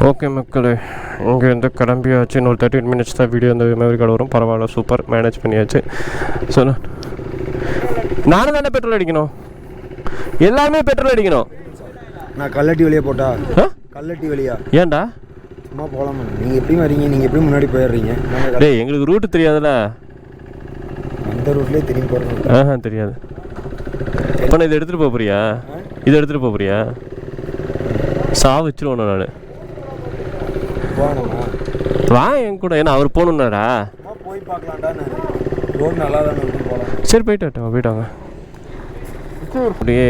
Okay மக்களே, இங்கேருந்து கிளம்பியாச்சு. இன்னொரு 13 minutes தான் வீடியோ அந்த மெமரி கார்டு வரும். பரவாயில்ல, சூப்பர், மேனேஜ் பண்ணியாச்சு. ஸோ நானும் தானே பெட்ரோல் அடிக்கணும், எல்லாருமே பெட்ரோல் அடிக்கணும். நான் கல்லட்டி வழியாக போட்டா கல்லட்டி வழியா ஏன்டா சும்மா போகலாமா? நீங்கள் எப்படி வரீங்க? நீங்கள் எப்படி முன்னாடி போயிடுறீங்க? டேய், எங்களுக்கு ரூட்டு தெரியாதுல்ல. அந்த ரூட்லேயே திரும்பி போகிறோம். தெரியாது. இப்போ நான் இதை எடுத்துகிட்டு போக போறியா? இதை எடுத்துகிட்டு போக போறியா? வச்சிருவோம் நான். போகணுமா? வா என் கூட. ஏன்னா அவர் போகணுன்னாரா? போய் பார்க்கலாம்டா. ரோடு நல்லா தானே இருக்கும், போகலாம். சரி, போயிட்டாங்க. அப்படியே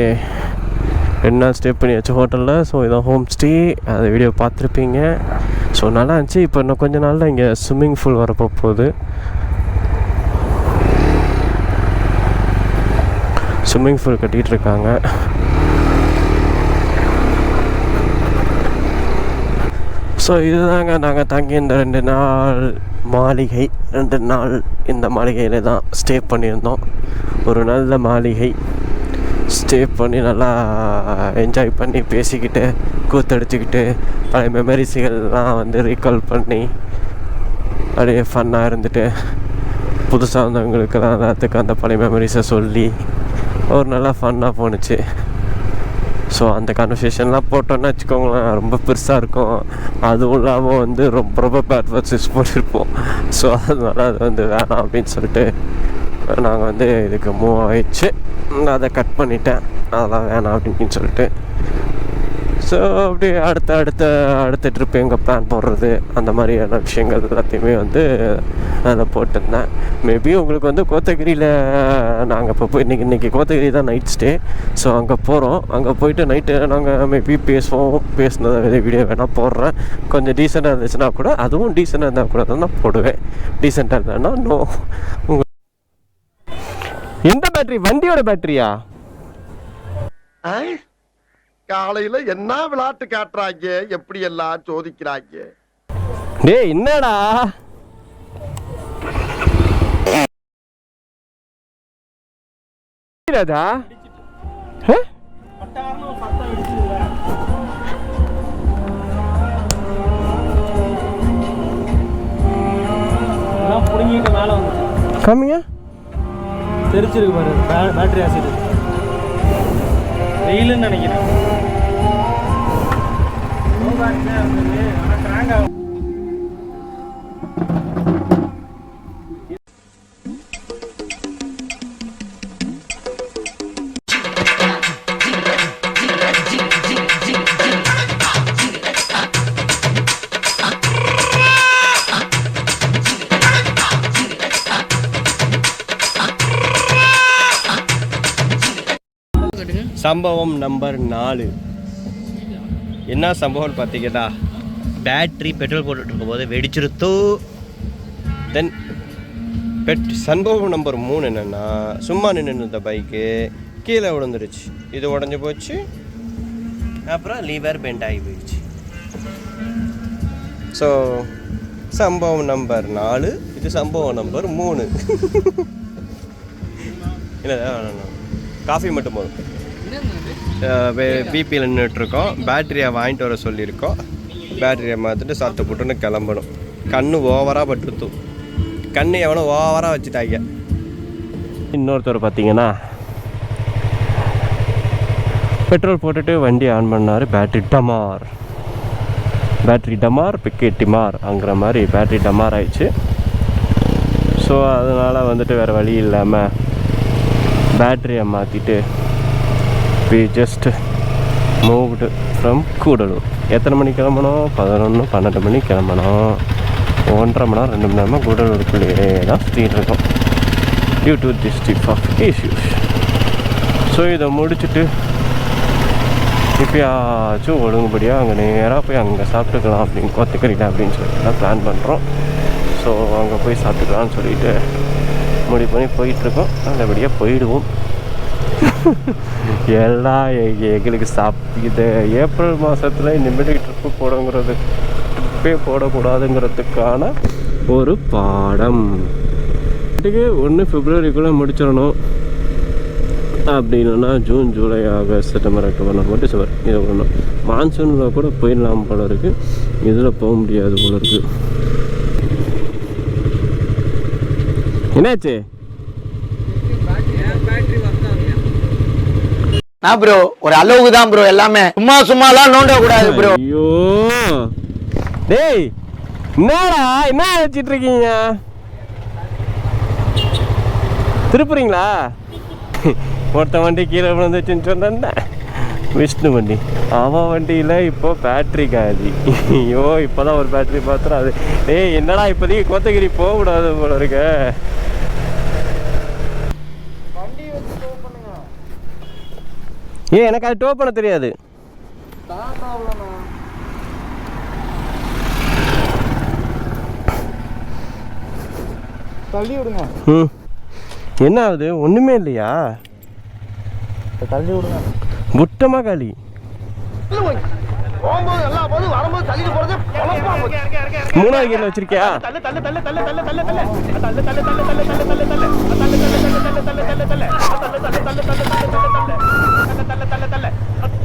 2 நாள் ஸ்டே பண்ணியாச்சு ஹோட்டலில். ஸோ இதான் ஹோம் ஸ்டே. அந்த வீடியோ பார்த்துருப்பீங்க. ஸோ நல்லா இருந்துச்சு. இப்போ இன்னும் கொஞ்ச நாளில் இங்கே ஸ்விம்மிங் பூல் வரப்போ போகுது. ஸ்விம்மிங் பூல் கட்டிகிட்டு இருக்காங்க. ஸோ இதுதாங்க நாங்கள் தங்கி இந்த 2 நாள் மாளிகை. 2 நாள் இந்த மாளிகையில் தான் ஸ்டே பண்ணியிருந்தோம். ஒரு நல்ல மாளிகை. ஸ்டே பண்ணி நல்லா என்ஜாய் பண்ணி பேசிக்கிட்டு கூத்தடிச்சுக்கிட்டு பழைய மெமரிஸுகள்லாம் வந்து ரீகால் பண்ணி அப்படியே ஃபன்னாக இருந்துட்டு புதுசாக வந்தவங்களுக்கெல்லாம் எல்லாத்துக்கும் அந்த பழைய மெமரிஸை சொல்லி ஒரு நல்லா ஃபன்னாக போணுச்சு. ஸோ அந்த கான்வர்சேஷன்லாம் போட்டோன்னு வச்சுக்கோங்களேன், ரொம்ப பெருசாக இருக்கும். அதுவும் இல்லாமல் வந்து ரொம்ப பேட் வேர்ட்ஸ் போட்டிருப்போம். ஸோ அதனால அது வந்து வேணாம் அப்படின்னு சொல்லிட்டு நாங்கள் வந்து இதுக்கு மூவ் ஆகிடுச்சு. அதை கட் பண்ணிட்டேன், அதெல்லாம் வேணாம் அப்படின்னு சொல்லிட்டு. ஸோ அப்படியே அடுத்த ட்ரிப் எங்கே பிளான் போடுறது அந்த மாதிரியான விஷயங்கள் எல்லாத்தையுமே வந்து அதில் போட்டிருந்தேன். மேபி உங்களுக்கு வந்து கோத்தகிரியில் நாங்கள் இப்போ போய் இன்றைக்கி கோத்தகிரி தான் நைட் ஸ்டே. ஸோ அங்கே போகிறோம். அங்கே போயிட்டு நைட்டு நாங்கள் மேபி பேசினதை வீடியோ வேணால் போடுறேன். கொஞ்சம் டீசெண்டாக இருந்துச்சுன்னா கூட, அதுவும் டீசெண்டாக இருந்தால் கூட தான் நான் போடுவேன். டீசெண்டாக இல்லைன்னா நோ. எந்த பேட்டரி? வண்டியோட பேட்டரியா? காலையில என்ன விளையாட்டு காட்டுறாங்க, எப்படி எல்லாம் சோதிக்கிறாங்க. டேய் என்னடா ராஜா? கம்மியா தெரிச்சிருக்கு பாரு. பேட்டரி ஆசிட் வெயிலுன்னு நினைக்கிறேன். சம்பவம் நம்பர் 4. என்ன சம்பவம்னு பார்த்தீங்கன்னா, பேட்ரி பெட்ரோல் போட்டுட்டு இருக்கும்போது வெடிச்சிருத்தோ. தென் சம்பவம் நம்பர் 3 என்னென்னா, சும்மா நின்று இருந்த பைக்கு கீழே விழுந்துருச்சு. இது உடஞ்சி போச்சு. அப்புறம் லீவர் பெண்ட் ஆகி போயிடுச்சு. ஸோ சம்பவம் நம்பர் 4, இது சம்பவம் நம்பர் 3. இல்லை, காஃபி மட்டும் போதும். பிபியில் நின்றுட்டுருக்கோம். பேட்டரியை வாங்கிட்டு வர சொல்லியிருக்கோம். பேட்டரியை மாற்றிட்டு சாப்பிட்டு போட்டுன்னு கிளம்பணும். கண்ணு ஓவராக பட்டுருத்தும். கண்ணு எவனோ ஓவராக வச்சுட்டாங்க. இன்னொருத்தர் பார்த்தீங்கன்னா பெட்ரோல் போட்டுட்டு வண்டி ஆன் பண்ணார். பேட்டரி டமார் பிக்கெட்டிமார் அங்கிற மாதிரி பேட்டரி டமார் ஆயிடுச்சு. ஸோ அதனால் வந்துட்டு வேறு வழி இல்லாமல் பேட்டரியை மாற்றிட்டு we just moved from Gudalur. எத்தனை மணிக்கு கிளம்பணும்? 11-12 மணிக்கு கிளம்பணும். 1.5 மணி நேரம் 2 மணி நேரமாக கூடலூருக்குள்ளேயே தான் சுற்றிட்டு இருக்கோம் due to this type of issues. So இதை முடிச்சுட்டு இப்போயாச்சும் ஒழுங்குபடியாக அங்கே நேராக போய் அங்கே சாப்பிட்டுக்கலாம் அப்படின்னு கோத்தகிரியில் அப்படின்னு சொல்லிட்டு தான் பிளான் பண்ணுறோம். ஸோ அங்கே போய் சாப்பிட்டுக்கலான்னு சொல்லிட்டு முடிவு பண்ணி போயிட்டுருக்கோம். நல்லபடியாக போயிடுவோம். எல்லாம் எங்களுக்கு இது ஏப்ரல் மாதத்தில் இனிமேட்டுக்கு ட்ரிப்பே போடக்கூடாதுங்கிறதுக்கான ஒரு பாடம். இதுக்கு 1 பிப்ரவரிக்குள்ளே முடிச்சிடணும். அப்படின்னா June, July, August, September, October, November, December இது ஒன்று மான்சூனில் கூட போயிடலாம் போல இருக்குது. இதில் போக முடியாது போல இருக்கு. என்னாச்சு? ப்ரோ ஒரு அளவுக்கு தான் ப்ரோ, எல்லாமே சும்மாலாம் நோண்ட கூடாது ப்ரோ. ஐயோ டேய், என்னடா என்ன வச்சிட்டு இருக்கீங்க? திருப்புறீங்களா? ஒருத்த வண்டி கீழே விழுந்துச்சுன்னு சொன்னேன், விஷ்ணு வண்டி. அவன் வண்டியில் இப்போ பேட்ரி காலி. ஐயோ இப்போதான் ஒரு பேட்ரி பார்த்துரும். அது டேய் என்னடா இப்போதைக்கு கோத்தகிரி போகக்கூடாது போல இருக்க. எனக்கு அது டோ பண்ண தெரியாது. தள்ளி விடுங்க. என்ன ஆகுது? ஒன்றுமே இல்லையா? தள்ளி விடுங்க. புட்டமா காலி. மூணாவது கீழே வச்சிருக்கியா?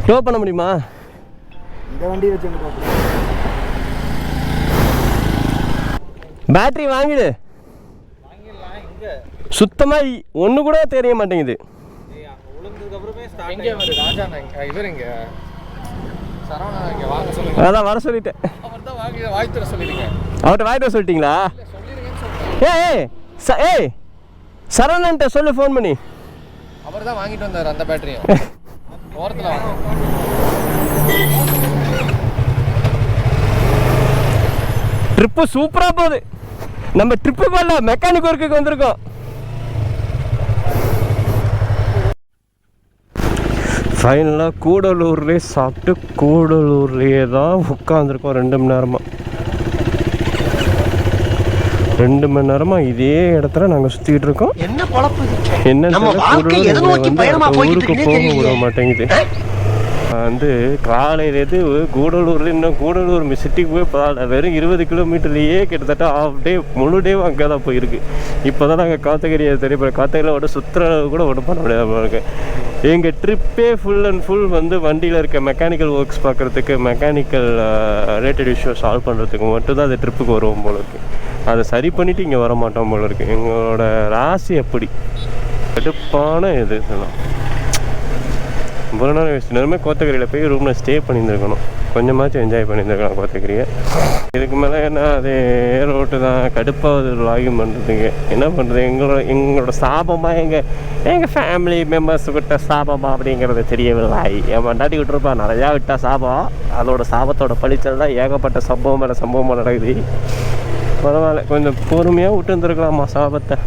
டோ பண்ண முடியுமா? இந்த வண்டி வச்சு பேட்டரி வாங்கிடு. சுத்தமா ஒண்ணு கூட தெரிய மாட்டேங்குது. அதான் வர சொல்லிட்டேன். அவர்கிட்ட வாங்கிட்டு வர சொல்லிட்டீங்களா? ஏய் சரவணன்ட்ட சொல்லு ஃபோன் பண்ணி. அவர் தான் வாங்கிட்டு வந்தார் அந்த பேட்டரியும். ஓரத்தில் ட்ரிப்பு சூப்பரா போகுது. நம்ம ட்ரிப்பு போல மெக்கானிக் ஒர்க்குக்கு வந்திருக்கோம். ஃபைனலாக கூடலூர்லேயே சாப்பிட்டு கூடலூர்லேயே தான் உட்காந்துருக்கோம் 2 மணி நேரமாக. 2 மணி நேரமாக இதே இடத்துல நாங்கள் சுற்றிக்கிட்டு இருக்கோம். என்னன்னு ஊருக்கு போக விட மாட்டேங்குது. வந்து காலையிலேருந்து கூடலூரில் இன்னும் கூடலூர் சிட்டிக்கு போய் பரவாயில்ல, வெறும் 20 கிலோமீட்டர்லேயே கிட்டத்தட்ட ஹாஃப் டே முழு டேவும் அங்கே தான் போயிருக்கு. இப்போ தான் நாங்கள் காத்தகிரியை தெரியப்படுற காத்தகிரியில் விட சுற்றுற கூட ஒன்றும் பண்ண முடியாது இருக்கு. எங்கள் ட்ரிப்பே ஃபுல் அண்ட் ஃபுல் வந்து வண்டியில் இருக்க மெக்கானிக்கல் ஒர்க்ஸ் பார்க்குறதுக்கு, மெக்கானிக்கல் ரிலேட்டட் இஷ்யூ சால்வ் பண்ணுறதுக்கு மட்டும்தான் அது ட்ரிப்புக்கு வருவோம் போல இருக்குது. அதை சரி பண்ணிவிட்டு இங்கே வர மாட்டோம் போல இருக்குது. எங்களோட ராசி அப்படி கடுப்பான இது இதெல்லாம். ஒரு நாள் வேஸ்ட். நேரமே கோத்தகிரியில் போய் ரூமில் ஸ்டே பண்ணியிருந்துருக்கணும், கொஞ்சமாச்சும் என்ஜாய் பண்ணியிருந்துருக்கலாம் கோத்தகிரியை. இதுக்கு மேலே என்ன அதே ரோட்டு தான் கடுப்பாவது லாகிங் பண்ணுறதுக்கு. என்ன பண்ணுறது, எங்களோட சாபமாக எங்கள் ஃபேமிலி மெம்பர்ஸுக்கிட்ட சாபமா அப்படிங்கிறது தெரியவில்லை. என் மண்டாட்டி விட்டுருப்பா நிறையா விட்டா சாபம். அதோட சாபத்தோட பழிச்சல் தான் ஏகப்பட்ட சம்பவம் மேலே சம்பவமாக நடக்குது. பரவாயில்ல, கொஞ்சம் பொறுமையாக விட்டு வந்துருக்கலாமா சாபத்தை.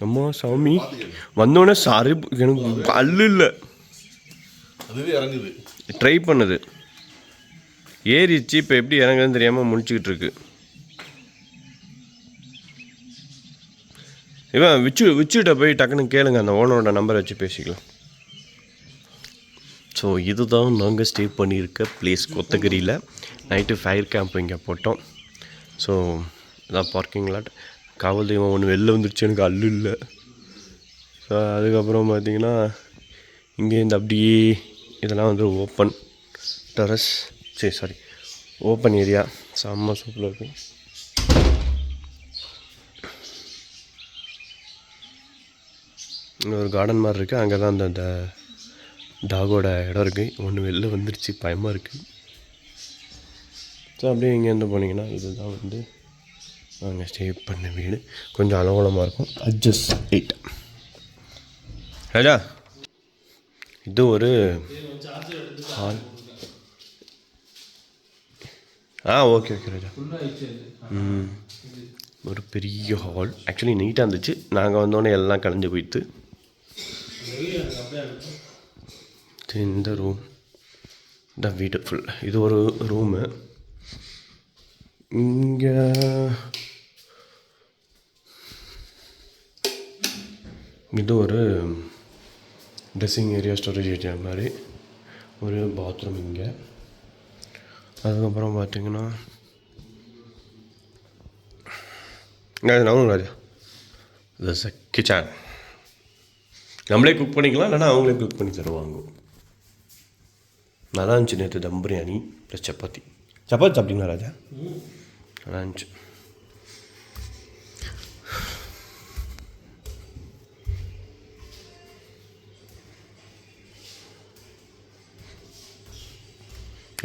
அம்மா சாமி வந்தோடனே சாரி எனக்கு அல்லு இல்லை, அதுவே இறங்குது. ட்ரை பண்ணுது ஏறிச்சு. இப்போ எப்படி இறங்குதுன்னு தெரியாமல் முடிச்சுக்கிட்டு இருக்கு. இவன் விச்சுக்கிட்ட போய் டக்குன்னு கேளுங்க, அந்த ஓனரோட நம்பரை வச்சு பேசிக்கலாம். ஸோ இதுதான் நாங்கள் ஸ்டே பண்ணியிருக்க பிளேஸ் கோத்தகிரியில். நைட்டு ஃபயர் கேம்ப் இங்கே போட்டோம். ஸோ இதான் பார்க்கிங் லாட். காவல் தெய்வம் ஒன்று வெளில வந்துருச்சு, எனக்கு அல்லு இல்லை. ஸோ அதுக்கப்புறம் பார்த்திங்கன்னா இங்கேருந்து அப்படியே இதெல்லாம் வந்து open terrace, sorry open area. செம்ம சூப்பராக இருக்குது. ஒரு கார்டன் மாதிரி இருக்குது. அங்கே தான் அந்த டாகோட இடம் இருக்குது. ஒன்று வெளில வந்துருச்சு, பயமாக இருக்குது. ஸோ அப்படியே இங்கேருந்து போனீங்கன்னா இதுதான் வந்து நாங்கள் ஸ்டே பண்ண வீடு. கொஞ்சம் அலங்கோலமாக இருக்கும். அட்ஜஸ்ட் 8 ராஜா. இது ஒரு ஹால். ஓகே ராஜா. ஒரு பெரிய ஹால். ஆக்சுவலி நீட்டாக இருந்துச்சு. நாங்கள் வந்தோடனே எல்லாம் கலைஞ்சு போயிட்டு. இந்த ரூம் இந்த வீடு ஃபுல். இது ஒரு ரூமு. இங்கே இது ஒரு ட்ரெஸ்ஸிங் ஏரியா, ஸ்டோரேஜ் ஏரியா மாதிரி ஒரு பாத்ரூம் இங்கே. அதுக்கப்புறம் பார்த்தீங்கன்னா ராஜா தட்ஸ் அ கிச்சன். நம்மளே குக் பண்ணிக்கலாம், இல்லைனா அவங்களே குக் பண்ணி தருவாங்க. நல்லா இருந்துச்சு நேற்று தம் பிரியாணி ப்ளஸ் சப்பாத்தி. சப்பாத்தி சாப்பிட்டீங்களா ராஜா? நல்லா இருந்துச்சு.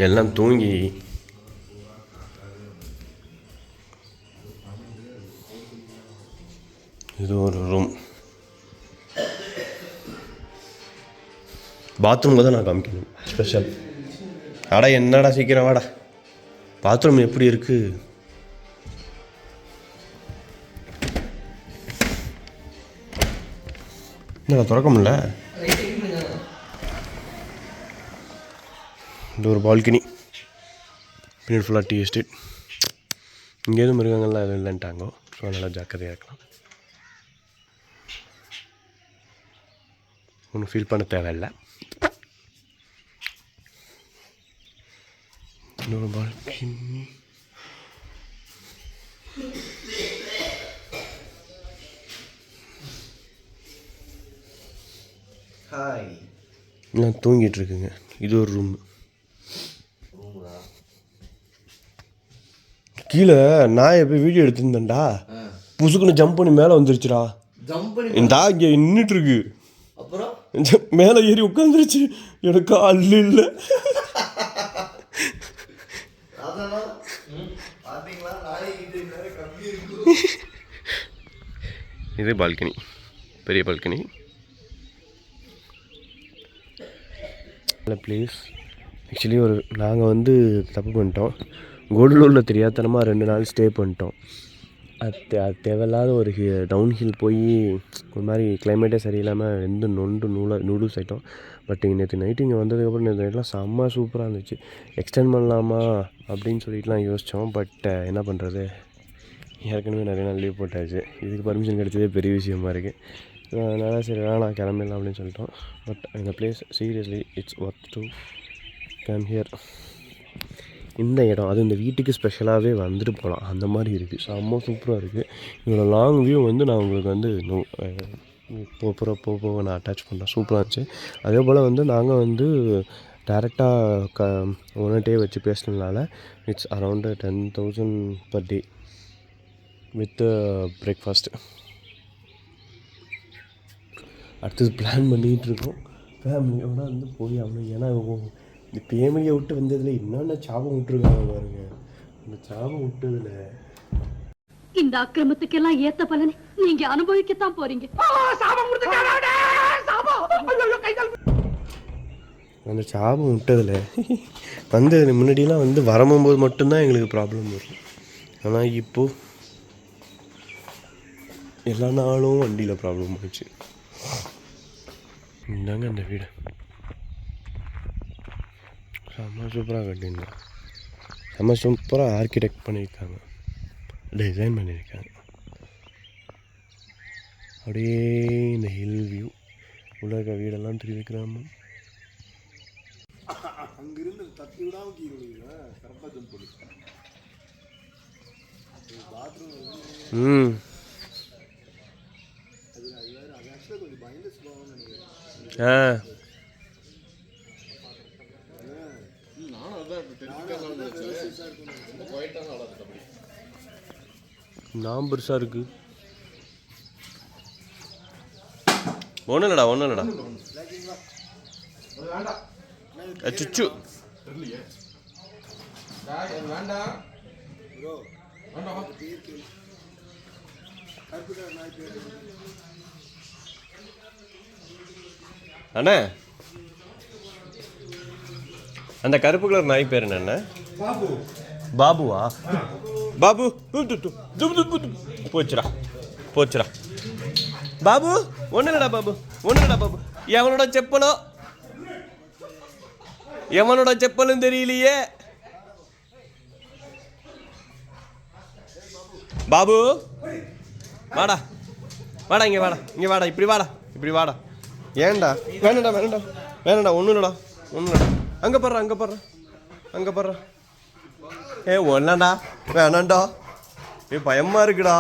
எல்லாம் தூங்கி இது ஒரு ரூம். பாத்ரூம் தான் நான் காமிக்கணும் ஸ்பெஷல். அடா என்னடா சீக்கிரம் வாடா. பாத்ரூம் எப்படி இருக்கு? என்ன திறக்க முடியல. இது ஒரு பால்கனி. பின்னாடி ஃபுல்லாக டீ எஸ்டேட். இங்கே எதுவும் மிருகங்கள்லாம் எதுவும் இல்லைன்ட்டாங்க. ஸோ நல்லா ஜாக்கிரதையாக இருக்கலாம். ஒன்றும் ஃபீல் பண்ண தேவையில்லை. இன்னொரு பால்கனி. ஹாய். எல்லாம் தூங்கிட்டு இருக்குங்க. இது ஒரு ரூம். கீழே நான் எப்போ வீடியோ எடுத்துருந்தேன்டா, புசுக்குன்னு ஜம்ப் பண்ணி மேலே வந்துருச்சுடா. இந்தா இங்கே நின்றுட்டு இருக்கு. அப்புறம் மேலே ஏறி உட்காந்துருச்சு. எனக்கு அல்ல இல்லை. இது பால்கனி, பெரிய பால்கனி. ப்ளீஸ் ஆக்சுவலி நாங்கள் வந்து தப்பு பண்ணிட்டோம். கோடலூரில் தெரியாதனமாக 2 நாள் ஸ்டே பண்ணிட்டோம். அது தேவையில்லாத ஒரு டவுன் ஹில் போய் ஒரு மாதிரி கிளைமேட்டே சரியில்லாமல் நூடுல்ஸ் ஆகிட்டோம். பட் நேற்று நைட்டு இங்கே வந்ததுக்கப்புறம் நேற்று நைட்லாம் செம்ம சூப்பராக இருந்துச்சு. எக்ஸ்டெண்ட் பண்ணலாமா அப்படின்னு சொல்லிட்டுலாம் யோசித்தோம். பட் என்ன பண்ணுறது, ஏற்கனவே நிறைய நாள் லீவ் போட்டாச்சு. இதுக்கு பர்மிஷன் கிடைச்சதே பெரிய விஷயமா இருக்குது. அதனால் சரி வேணாம் கிளம்பிடலாம் அப்படின்னு சொல்லிட்டோம். பட் இந்த place seriously it's worth to come here. இந்த இடம் அது இந்த வீட்டுக்கு ஸ்பெஷலாகவே வந்துட்டு போகலாம், அந்த மாதிரி இருக்குது. செம்ம சூப்பராக இருக்குது. இதோட லாங் வியூ வந்து நான் உங்களுக்கு வந்து போக நான் அட்டாச் பண்ணுறேன். சூப்பராக இருந்துச்சு. அதே போல் வந்து நாங்கள் வந்து டேரெக்டாக ஒன் டே வச்சு பேசினதுனால it's around 10,000 per day with breakfast. அடுத்தது பிளான் பண்ணிகிட்டு இருக்கோம். ஃபேமிலியோட வந்து போய் ஆகணும். ஏன்னா இந்த ஃபேமிலியை விட்டு வந்ததில் என்னென்ன சாபம் விட்டுருக்காங்க பாருங்க. அந்த சாபம் விட்டதில் இந்த அக்கிரமத்துக்கெல்லாம் ஏத்த பலனை நீங்க அனுபவிக்கத்தான் போறீங்க. அந்த சாபம் விட்டதில் வந்து முன்னாடியெல்லாம் வந்து வரும்போது மட்டும்தான் எங்களுக்கு ப்ராப்ளம் வரும். ஆனால் இப்போது எல்லா நாளும் வண்டியில் ப்ராப்ளம் ஆயிடுச்சு. இந்தாங்க அந்த வீடு செம்ம சூப்பராக கட்டியிருந்தோம். செம்ம சூப்பராக ஆர்கிடெக்ட் பண்ணியிருக்காங்க, டிசைன் பண்ணியிருக்காங்க. அப்படியே இந்த ஹில் வியூ உள்ள இருக்க வீடெல்லாம் திரும்பி கிராமம். அங்கிருந்து தட்டி விடாம கீழே கரெக்டாக ஜம்ப் பண்ணி ம் அது ஆக்சுவலாக கொஞ்சம் பயந்து சொல்லுவாங்கன்னு நினைக்கிறேன். நான் பெருசாக இருக்கு. ஒன்றும் இல்லைடா சுச்சு அண்ணா. அந்த கருப்பு கலர் நாய் பேர் என்ன? பாபுவா? பாபு போச்சுடா பாபு. ஒன்றும் இல்லைடா பாபு. எவனோட செப்பலும் தெரியலையே. பாபு வாடா வாடா இங்கே வாடா இங்கே வாடா இப்படி வாடா ஏன்டா வேணாண்டா ஒன்றும் இல்லைடா அங்கே போடுறா ஏ ஒன்னாண்டா வேணாண்டா பயமா இருக்குடா.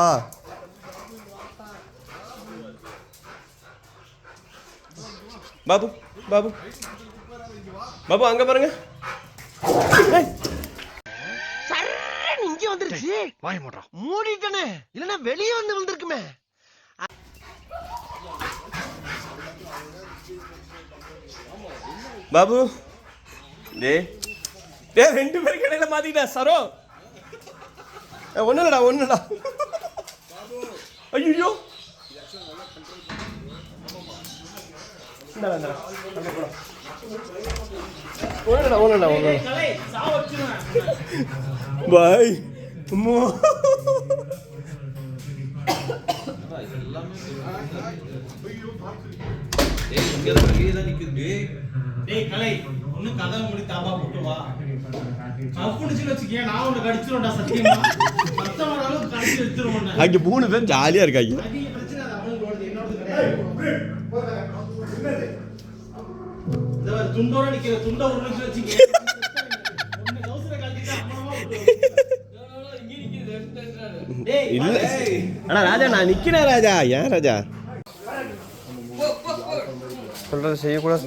பாபு பாபு பாபு அங்க பாருங்க. இங்க வந்துருச்சு. வாய் மூடுறா. மூடிட்டனே. இல்லனா வெளிய வந்து வந்திருக்குமே. பாபு டேய் ரெண்டு பேர் கடையில மாத்திட்டா சரோ. ஒண்ணுடா ஐயோ ஒண்ணுடா பாய் அம்மா அங்க 3 பேர் ஜாலியா இருக்காங்க. இல்ல ஆனா ராஜா நான் நிக்கிறேன் ராஜா. ஏன் ராஜா சொல்றது செய்யக்கூடாது.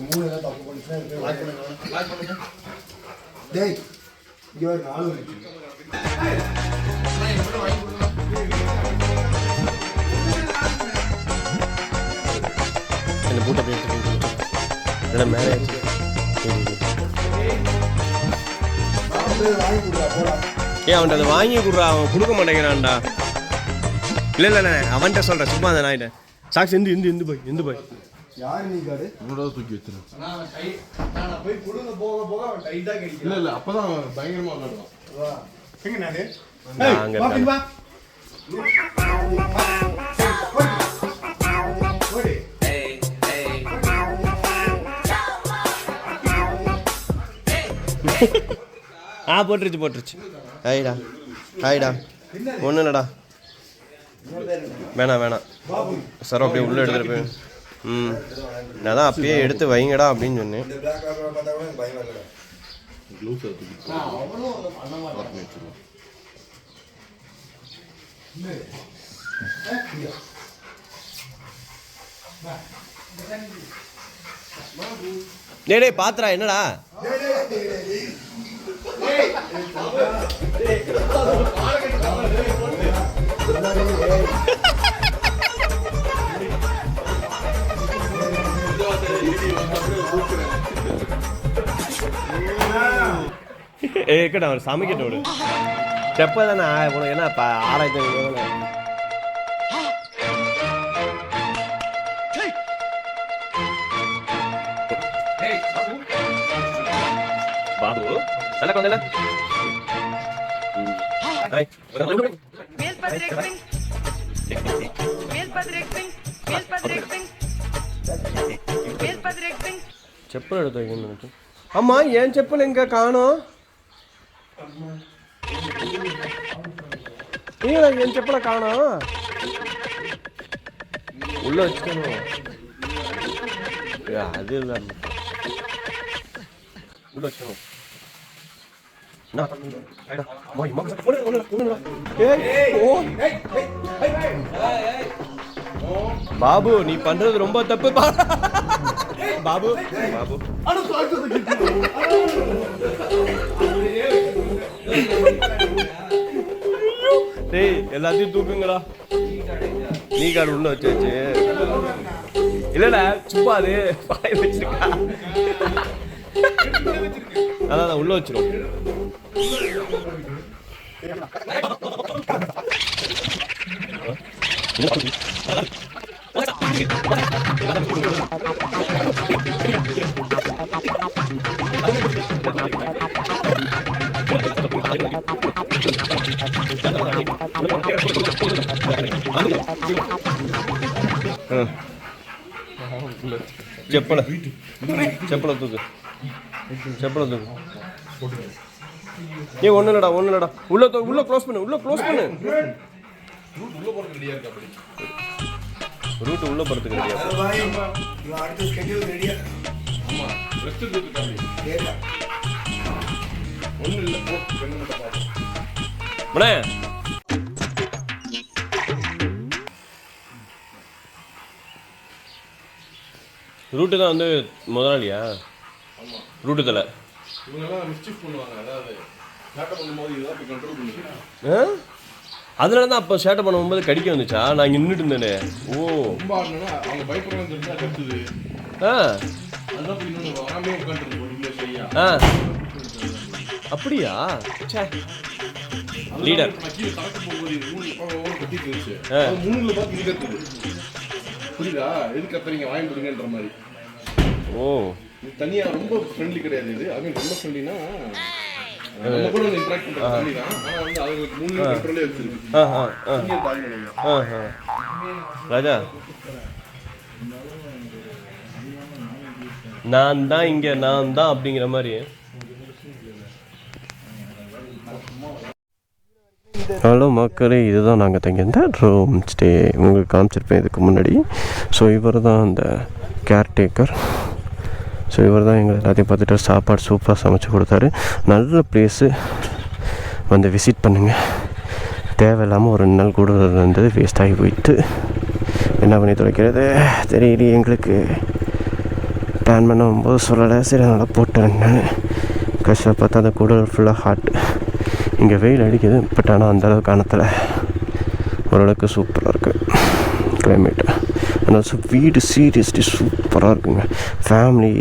என்ன பூட்டை போயிட்டு மேலே அவன்கிட்ட அதை வாங்கி கொடுறா. அவன் கொடுக்க மாட்டேங்கிறான்டா. இல்லை அவன்கிட்ட சொல்கிறேன் சும்மா அந்த நாயிட்ட சாக்ஸ் எந்த போய் யாரு நீ காடு உன்னோட தூக்கி வச்சிரு. போய் குடுங்க போக அவன் டைட்டா கடிக்கும். இல்ல அப்பதான் பயங்கரமா விளையாடுவான். வா எங்க நானே அங்க வா போட்டுருச்சு. ஹாய்டா ஒன்றும் இல்லைடா. வேணாம் சார் அப்படியே உள்ளே எடுத்துகிட்டு போய் நான் தான் அப்பயே எடுத்து வைங்கடா அப்படின்னு சொன்னேன். டேய் பாத்துறா என்னடா ஏக்கடா ஒரு சமைக்கிட்ட விடு செப்ப தானே உனக்கு என்ன ஆராய்ச்சி பாபு நல்ல கொண்டல செப்பல் எடுத்து வைக்கணும். ஆமா என் செப்பல் எங்க காணோம்? என் செப்பலை காணோம். உள்ள வச்சுக்கணும். அது இல்லை உள்ள வச்சுக்கணும். பாபு நீ பண்றது ரொம்ப தப்பு. பாபு டேய் எல்லாத்தையும் தூக்குங்கடா. நீ கார்டு உள்ள வச்சாச்சு. இல்லடா சும்மா அது பாய வச்சிருக்கா. அதான் உள்ள வச்சிரும். செப்பலை தூக்கு. ஏ ஒண்ணு இல்லடா உள்ள க்ளோஸ் பண்ணு. ரூட் உள்ள போறதுக்கு ரெடியா இருக்கு அப்படி. ரூட் உள்ள போறதுக்கு ரெடியா? இவன் அடுத்த ஸ்கெட்யூல் ரெடியா? ஆமா, ரெஸ்ட் எடுத்துட்டு அப்படி. கேட்டா. ஒண்ணும் இல்ல, போ ரெண்டு மட்டும் பாப்போம். மணே ரூட்டு தான் வந்து முதலாளியா? ஆமா. ரூட்டு தலை இவங்கெல்லாம் மிஸ்டேக் பண்ணுவாங்க. அதாவது சேட்டை பண்ணும்போது இதுதான் போய் கண்ட்ரோல் பண்ணுங்க. அதனால தான் அப்போ சேட்டை பண்ணும்போது கடிக்க வந்துச்சா? நான் இங்கே நின்றுட்டு இருந்தேனே. ஓ, ரொம்ப ஆடுனா அவங்க பயப்படுறாங்க தெரிஞ்சா கத்துது. ஆ அதான் போய் இன்னொன்று வராமே உட்காந்துருக்கு இவ்வளோ செய்யா. ஆ அப்படியா? லீடர் நான் கீழே கணக்கு போகும்போது மூணு கட்டிட்டு இருந்துச்சு. மூணுல பார்த்து இது கத்துது. புரியுதா? எது கத்துறீங்க வாங்கி கொடுங்கன்ற மாதிரி. ஓ, இது தனியா ரொம்ப ஃப்ரெண்ட்லி கிடையாது. இது அது ரொம்ப ஃப்ரெண்ட்லினா நம்ம கூட இன்டராக்ட் பண்ற ஃப்ரெண்ட்லி தான். ஆனா வந்து அதுக்கு மூணு கண்ட்ரோலே வச்சிருக்கு. ராஜா நான் தான் இங்கே நான் தான் அப்படிங்கிற மாதிரி. ஹலோ மக்களே, இதுதான் நாங்கள் தங்கியிருந்த ரூம் ஸ்டே. உங்களுக்கு காமிச்சிருப்பேன் இதுக்கு முன்னாடி. ஸோ இவர் தான் அந்த கேர்டேக்கர். ஸோ இவர் தான் எங்களை எல்லாத்தையும் பார்த்துட்டு சாப்பாடு சூப்பராக சமைச்சு கொடுத்தாரு. நல்ல ப்ளேஸு, வந்து விசிட் பண்ணுங்கள். தேவையில்லாமல் ஒரு 2 நாள் கூட இருந்தது வேஸ்ட் ஆகி போயிட்டு என்ன பண்ணி தொலைக்கிறது தெரியலையே. எங்களுக்கு பிளான் பண்ணும்போது சொல்லலை, சரி அதனால் போட்டேன். நான் கஷ்டம் பார்த்தா அந்த கூட ஃபுல்லாக ஹாட். இங்கே வெயில் அடிக்குது, பட் ஆனால் அந்தளவுக்கு காணத்தில் ஓரளவுக்கு சூப்பராக இருக்குது கிளைமேட்டு. அதனால வீடு சீரியஸ்லி சூப்பராக இருக்குங்க. ஃபேமிலி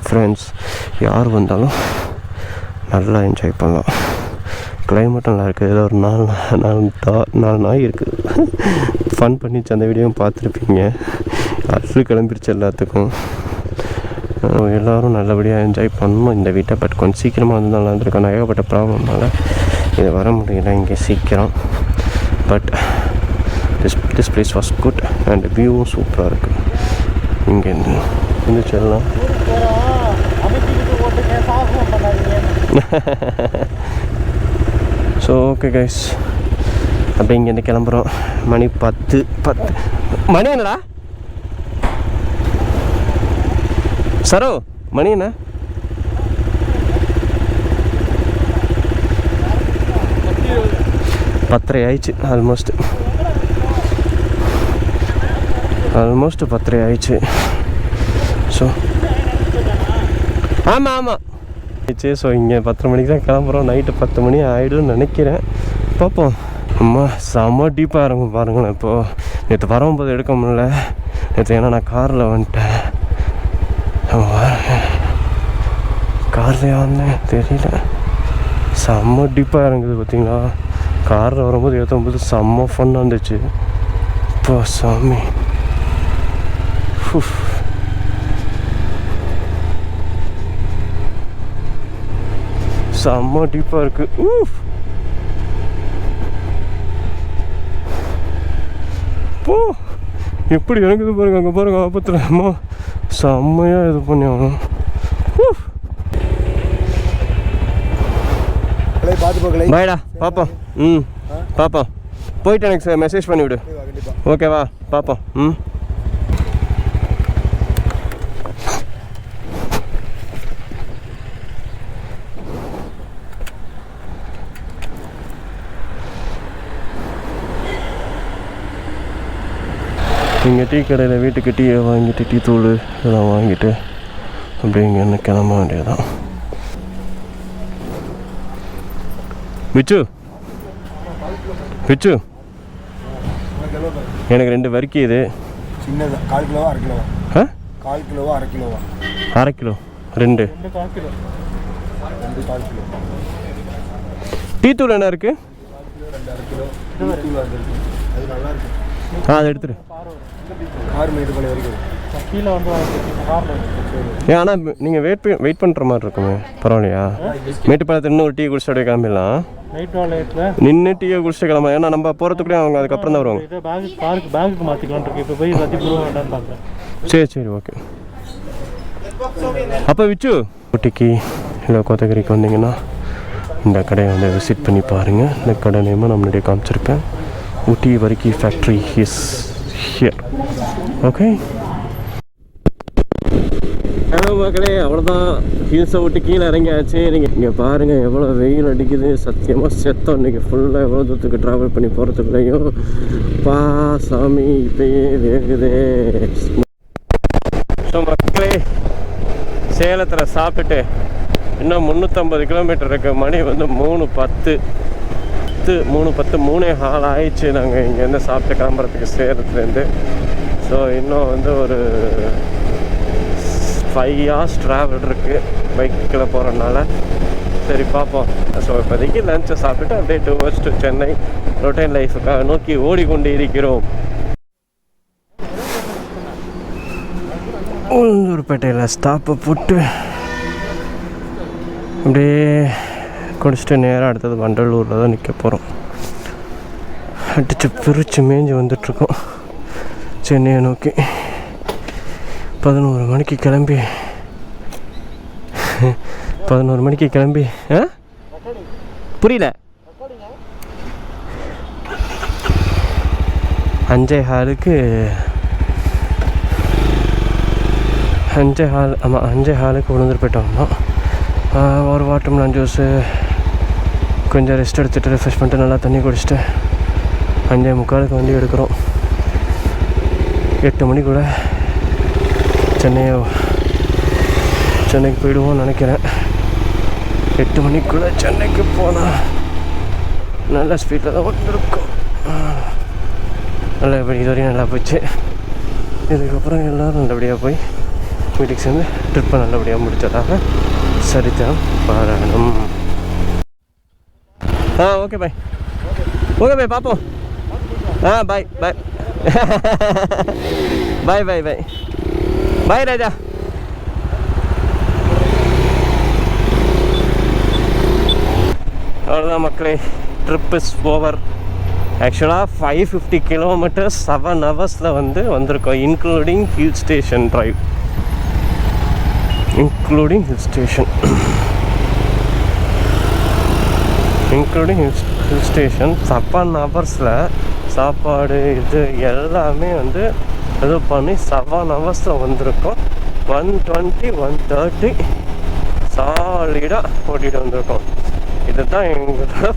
ஃப்ரெண்ட்ஸ் யார் வந்தாலும் நல்லா என்ஜாய் பண்ணலாம். கிளைமேட்டும் நல்லா இருக்குது. இதில் ஒரு 4 நாய் இருக்குது. ஃபன் பண்ணிச்சு. அந்த வீடியோவும் பார்த்துருப்பீங்க. அசல் கிளம்பிருச்சு எல்லாத்துக்கும். எல்லோரும் நல்லபடியாக என்ஜாய் பண்ணணும் இந்த வீட்டை. பட் கொஞ்சம் சீக்கிரமாக வந்து நல்லா இருந்திருக்கோம். ஏகப்பட்ட ப்ராப்ளம்னால இது வர முடியல இங்கே சீக்கிரம். But this place was good and வியூவும் சூப்பராக இருக்குது. இங்கேருந்து இருந்துச்செல்லாம் ஸோ ஓகே கைஸ், அப்படி இங்கேருந்து கிளம்புறோம். மணி 10 மணி என்னடா சரோ? மணி என்ன? 10:30 ஆயிடுச்சு. ஆல்மோஸ்ட் 10:30 ஆயிடுச்சு. ஸோ ஆமாம் ஆயிடுச்சு. ஸோ இங்கே 10 மணிக்கு தான் கிளம்புறோம். நைட்டு 10 மணி ஆகிடும்னு நினைக்கிறேன். பார்ப்போம். அம்மா செம்ம டீப்பாக இறங்கும் பாருங்களேன். இப்போது நேற்று வரும்போது எடுக்க முடியல. நேற்று ஏன்னா நான் காரில் வந்துட்டேன். கார்லையா வந்தேன் தெரியல. செம்ம டீப்பாக இறங்குது பார்த்தீங்களா? காரில் வரும்போது ஏற்றும்போது செம்ம ஃபன்னாக இருந்துச்சு. இப்போ சாமி செம்ம டீப்பாக இருக்குது. போ எப்படி இறங்குது பாருங்க. அங்கே பாருங்க ஆபத்தில் அம்மா செம்மையாக இது பண்ணி ஆகணும். பாய்டா பார்ப்போம். பார்ப்போம். போயிட்டு எனக்கு மெசேஜ் பண்ணிவிடு. ஓகேவா? பார்ப்போம். இங்கே டீ கடையில் வீட்டுக்கு டீயை வாங்கிட்டு டீ தூள் இதெல்லாம் வாங்கிட்டு அப்படியே இங்கே கிளம்ப வேண்டியதான். பிச்சு எனக்கு 2 வரிக்கி இது சின்னது 1/4 கிலோவா 1/2 கிலோவா? 1/4 கிலோவா 1/2 கிலோவா? 1/2 கிலோ 2 1/4 கிலோ. டீ தூள் என்ன இருக்குது? 2 கிலோ அது நல்லா இருக்கு. அதை எடுத்துரு. 6 மீட்டர் பழைய வரைக்கும் கீழே வந்து ஆனால் நீங்கள் வெயிட் பண்ணுற மாதிரி இருக்குமே. பரவாயில்லையா? மேட்டுப்பாளையத்தில் இன்னும் ஒரு டீ குடிச்சிட்டு அப்படியே கிளம்பிடலாம். நின்று டீயை குடிச்சிட்டு கிளம்ப. ஏன்னா நம்ம போகிறதுக்குள்ளே அவங்க அதுக்கப்புறம் தான் வருவாங்க. பேங்குக்கு மாற்றிக்கலாம் இருக்கு. இப்போ போய் வேண்டாம்னு பார்க்குறேன். சரி ஓகே. அப்போ விச்சு ஊட்டிக்கு இல்லை கோத்தகிரிக்கு வந்தீங்கன்னா இந்த கடையை வந்து விசிட் பண்ணி பாருங்கள். இந்த கடை நேமாக நான் முன்னாடியே காமிச்சிருப்பேன். Ooty Varkey factory is here. Okay, hello மக்களே, அவ்வளோதான். ஹில்ஸை விட்டு கீழே இறங்கியாச்சு. நீங்கள் இங்கே பாருங்கள் எவ்வளோ வெயில் அடிக்குது. சத்தியமாக செத்தம் இன்றைக்கி ஃபுல்லாக எவ்வளோ தூரத்துக்கு ட்ராவல் பண்ணி போகிறதுக்குள்ளேயும். பா சாமி இப்பயே வேகுதே. ஸோ மக்களே, சேலத்தில் சாப்பிட்டுட்டு இன்னும் 350 கிலோமீட்டர் இருக்க. மணி வந்து 3:10 3:10 ஆயிடுச்சு. நாங்கள் இங்கேருந்து சாப்பிட்டு கிளம்புறதுக்கு சேலத்துலேருந்து. ஸோ இன்னும் வந்து ஒரு 5 hours ட்ராவல் இருக்குது பைக்கில் போகிறதுனால. சரி பார்ப்போம். ஸோ இப்போதைக்கு லஞ்சை சாப்பிட்டுட்டு அப்படியே டுவர்ட்ஸ் டு சென்னை ரொட்டைன் லைஃபுக்காக நோக்கி ஓடிக்கொண்டு இருக்கிறோம். உளுந்தூர்பேட்டையில் ஸ்டாப்பை போட்டு அப்படியே குடிச்சிட்டு நேராக அடுத்தது வண்டலூரில் தான் நிற்க போகிறோம். அடித்து பிரித்து மேய்ஞ்சி வந்துட்ருக்கோம் சென்னையை நோக்கி. 11 மணிக்கு கிளம்பி 11 மணிக்கு கிளம்பி புரியல 5:15க்கு 5:15 ஆமாம் 5:15க்கு உளுந்தூர்பேட்டை வந்தோம். ஒரு வாட்டர்மெலன் ஜூஸு, கொஞ்சம் ரெஸ்ட் எடுத்துகிட்டு ரெஃப்ரெஷ் பண்ணிட்டு நல்லா தண்ணி குடிச்சிட்டு 5:45க்கு வண்டி எடுக்கிறோம். 8 மணிக்குள்ள சென்னைக்கு போயிடுவோம்னு நினைக்கிறேன். 8 மணிக்குள்ளே சென்னைக்கு போனால் நல்ல ஸ்பீடில் தான் வந்துருக்கோம். நல்லா இதுவரையும் நல்லா போச்சு. இதுக்கப்புறம் எல்லோரும் நல்லபடியாக போய் வீட்டுக்கு சேர்ந்து ட்ரிப்பை நல்லபடியாக முடித்ததாக சரித்திரம் பாராயணம். Okay bye. ஓகே பாய், பார்ப்போம். பாய் பாய் பாய் பாய் பாய் பாய் ராஜா. அவ்வளோதான் மக்களே, ட்ரிப் இஸ் ஓவர். ஆக்சுவலாக 550 கிலோமீட்டர்ஸ் 7 ஹவர்ஸில் வந்திருக்கோம், including hill station drive. Including hill station 7 ஹவர்ஸில் சாப்பாடு இது எல்லாமே இது பண்ணி 7 ஹவர்ஸில் வந்திருக்கோம். 120 130 சாலிடாக ஓட்டிகிட்டு வந்திருக்கோம். இதுதான் எங்களோட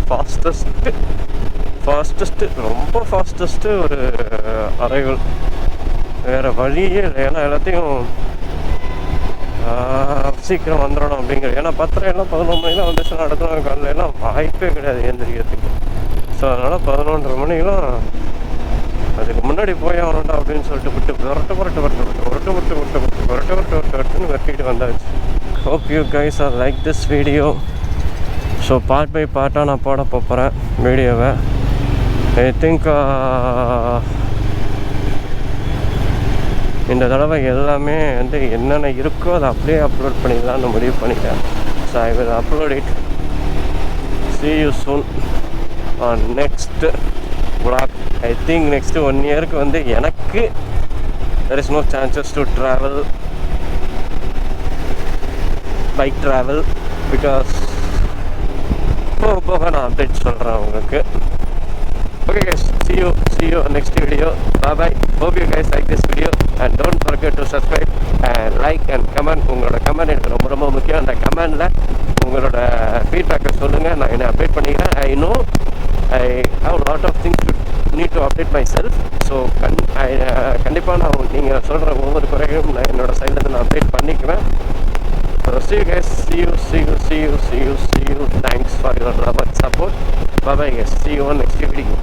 ஃபாஸ்டஸ்ட்டு ரொம்ப ஃபாஸ்டஸ்ட்டு ஒரு அரைவல். வேறு வழியே இல்லை. ஏன்னா எல்லாத்தையும் சீக்கிரம் வந்துடணும் அப்படிங்கிறது. ஏன்னா 10 எல்லாம் 11 மணிலாம் வந்துச்சுன்னா அடுத்த நாள் காலையில் எல்லாம் வாய்ப்பே கிடையாது ஏந்திரிக்கிறதுக்கு. ஸோ அதனால் 11:30 மணிக்கெலாம் அதுக்கு முன்னாடி போய் ஆகணும்டா அப்படின்னு சொல்லிட்டு விட்டு வரட்டுன்னு வெட்டிட்டு வந்தாச்சு. Hope you guys are like this video. So part by பார்ட்டாக நான் போட போகிறேன் வீடியோவை. ஐ திங்க் இந்த தடவை எல்லாமே என்னென்ன இருக்கோ அதை அப்படியே அப்லோட் பண்ணிடலான்னு முடிவு பண்ணிட்டேன். So I will upload it. see you soon on next vlog. I think next 1 yearக்கு எனக்கு there is no chances to travel bike travel because போக நான் அப்டேட் சொல்கிறேன் உங்களுக்கு. Okay guys, see you next video. Bye bye. Hope you guys like this video and don't forget to subscribe and like and comment. உங்களோட comment எனக்கு ரொம்ப ரொம்ப முக்கியம். அந்த கமெண்டில் உங்களோட ஃபீட்பேக்கை சொல்லுங்கள், நான் என்ன அப்டேட் பண்ணிக்கிறேன். I know I have a lot of things to need to update myself. So கண்டிப்பாக நான் நீங்கள் சொல்கிற ஒவ்வொரு குறைகளும் நான் என்னோட சைட்லேருந்து நான் அப்டேட் பண்ணிக்குவேன். See you guys. See you. Thanks for your support. Bye bye guys. See you on next video.